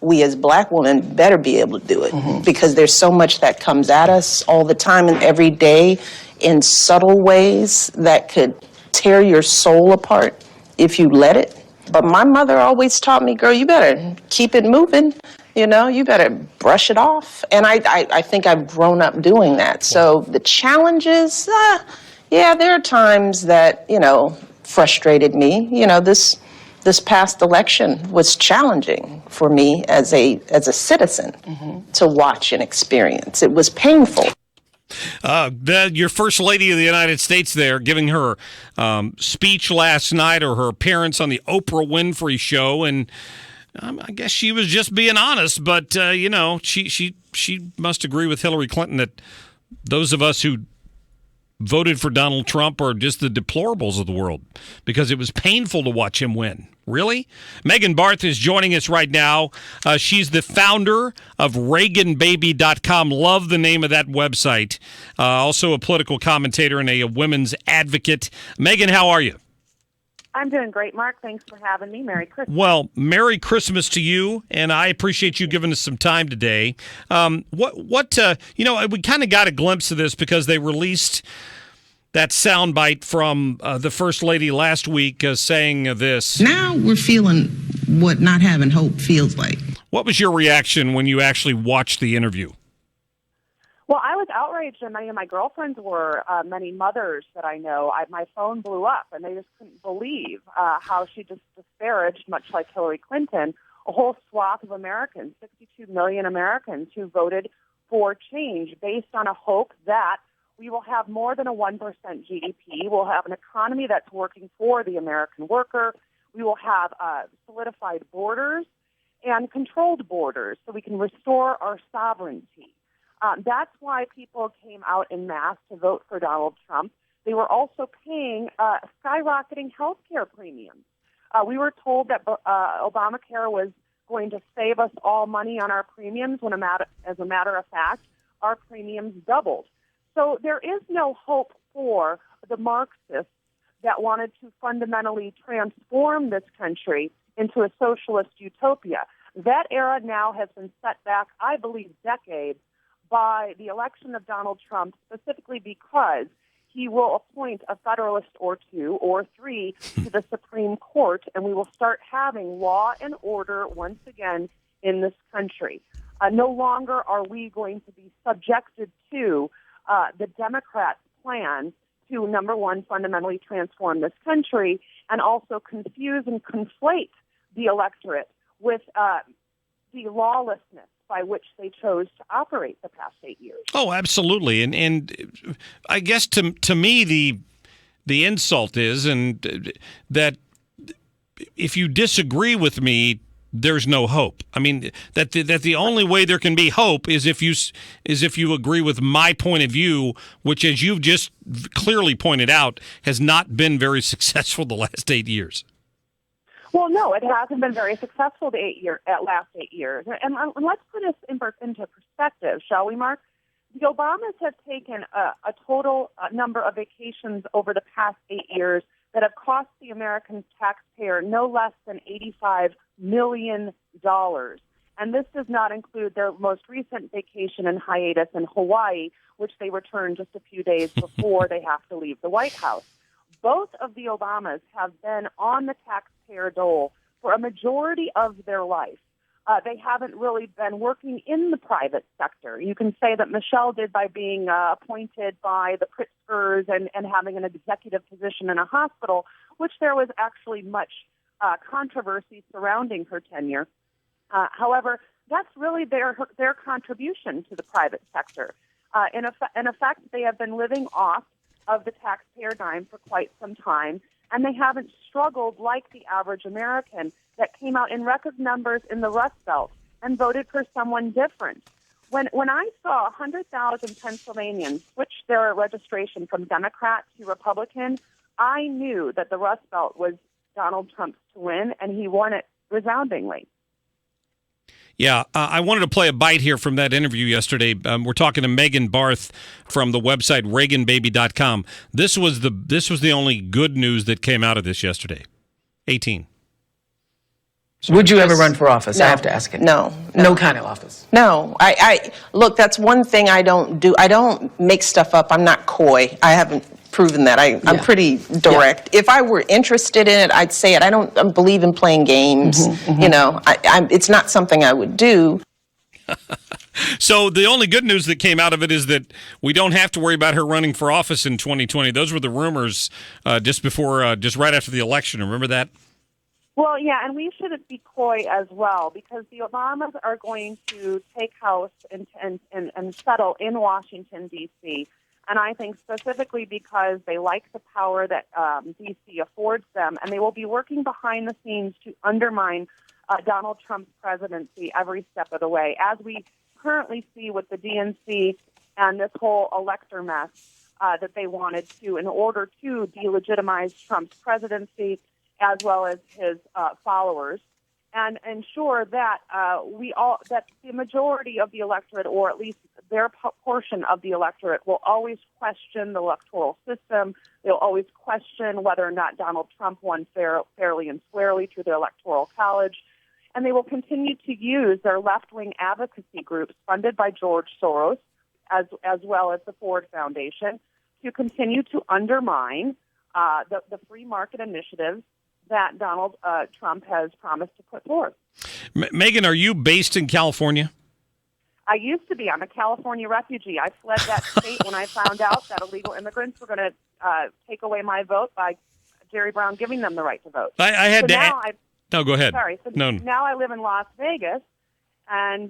we as Black women better be able to do it, because there's so much that comes at us all the time and every day in subtle ways that could tear your soul apart if you let it. But my mother always taught me, girl, you better keep it moving. You better brush it off. And I think I've grown up doing that. So the challenges, yeah, there are times that, frustrated me. This past election was challenging for me as a citizen to watch and experience. It was painful. Your First Lady of the United States there giving her speech last night, or her appearance on the Oprah Winfrey Show, and I guess she was just being honest, but she must agree with Hillary Clinton that those of us who voted for Donald Trump are just the deplorables of the world, because it was painful to watch him win. Really? Megan Barth is joining us right now. She's the founder of ReaganBaby.com. Love the name of that website. Also a political commentator and a women's advocate. Megan, how are you? I'm doing great, Mark. Thanks for having me. Merry Christmas. Well, Merry Christmas to you, and I appreciate you giving us some time today. We kind of got a glimpse of this because they released that soundbite from the First Lady last week saying this. Now we're feeling what not having hope feels like. What was your reaction when you actually watched the interview? Well, I was outraged, and many of my girlfriends were. Many mothers that I know, my phone blew up, and they just couldn't believe how she just disparaged, much like Hillary Clinton, a whole swath of Americans, 62 million Americans who voted for change based on a hope that we will have more than a 1% GDP. We'll have an economy that's working for the American worker. We will have solidified borders and controlled borders so we can restore our sovereignty. That's why people came out en masse to vote for Donald Trump. They were also paying skyrocketing health care premiums. We were told that Obamacare was going to save us all money on our premiums, when as a matter of fact, our premiums doubled. So there is no hope for the Marxists that wanted to fundamentally transform this country into a socialist utopia. That era now has been set back, I believe, decades, by the election of Donald Trump, specifically because he will appoint a Federalist or two or three to the Supreme Court, and we will start having law and order once again in this country. No longer are we going to be subjected to the Democrats' plan to, number one, fundamentally transform this country, and also confuse and conflate the electorate with the lawlessness by which they chose to operate the past 8 years. Oh, absolutely. And I guess to me the insult is that if you disagree with me, there's no hope. I mean, that the only way there can be hope is if you agree with my point of view, which, as you've just clearly pointed out, has not been very successful the last 8 years. Well, no, it hasn't been very successful the last 8 years. And let's put this into perspective, shall we, Mark? The Obamas have taken a total number of vacations over the past 8 years that have cost the American taxpayer no less than $85 million. And this does not include their most recent vacation and hiatus in Hawaii, which they returned just a few days before they have to leave the White House. Both of the Obamas have been on the taxpayer dole for a majority of their life. They haven't really been working in the private sector. You can say that Michelle did by being appointed by the Pritzkers and having an executive position in a hospital, which there was actually much controversy surrounding her tenure. However, that's really their contribution to the private sector. In effect, they have been living off of the taxpayer dime for quite some time, and they haven't struggled like the average American that came out in record numbers in the Rust Belt and voted for someone different. When I saw 100,000 Pennsylvanians switch their registration from Democrat to Republican, I knew that the Rust Belt was Donald Trump's to win, and he won it resoundingly. Yeah, I wanted to play a bite here from that interview yesterday. We're talking to Megan Barth from the website ReaganBaby.com. This was the only good news that came out of this yesterday. 18. Would you ever run for office? No. I have to ask it. No. No kind of office. No, I look, that's one thing I don't do. I don't make stuff up. I'm not coy. I haven't proven that. I'm Yeah. pretty direct. If I were interested in it, I'd say it. I don't believe in playing games. You know, it's not something I would do. So the only good news that came out of it is that we don't have to worry about her running for office in 2020. Those were the rumors just right after the election. Remember that? Well, yeah, and we shouldn't be coy as well, because the Obamas are going to take house and settle in Washington, D.C., and I think specifically because they like the power that D.C. affords them, and they will be working behind the scenes to undermine Donald Trump's presidency every step of the way, as we currently see with the DNC and this whole elector mess that they wanted to, in order to delegitimize Trump's presidency as well as his followers, and ensure that that the majority of the electorate, or at least their portion of the electorate, will always question the electoral system. They'll always question whether or not Donald Trump won fairly and squarely through the Electoral College. And they will continue to use their left-wing advocacy groups funded by George Soros, as well as the Ford Foundation, to continue to undermine the free market initiatives that Donald Trump has promised to put forth. Megan, are you based in California? I used to be. I'm a California refugee. I fled that state when I found out that illegal immigrants were going to take away my vote by Jerry Brown giving them the right to vote. I had so to. now No, go ahead. Sorry. So No. now I live in Las Vegas, and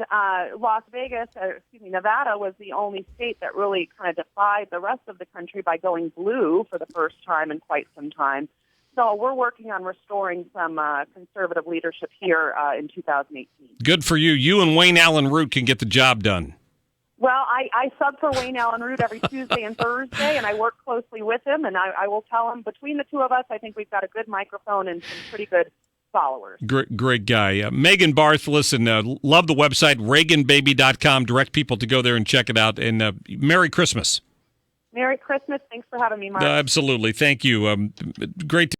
Nevada was the only state that really kind of defied the rest of the country by going blue for the first time in quite some time. So we're working on restoring some conservative leadership here in 2018. Good for you. You and Wayne Allen Root can get the job done. Well, I sub for Wayne Allen Root every Tuesday and Thursday, and I work closely with him, and I will tell him, between the two of us, I think we've got a good microphone and some pretty good followers. Great guy. Megan Barth, listen, love the website, ReaganBaby.com. Direct people to go there and check it out. And Merry Christmas. Merry Christmas. Thanks for having me, Mark. Absolutely. Thank you. Great to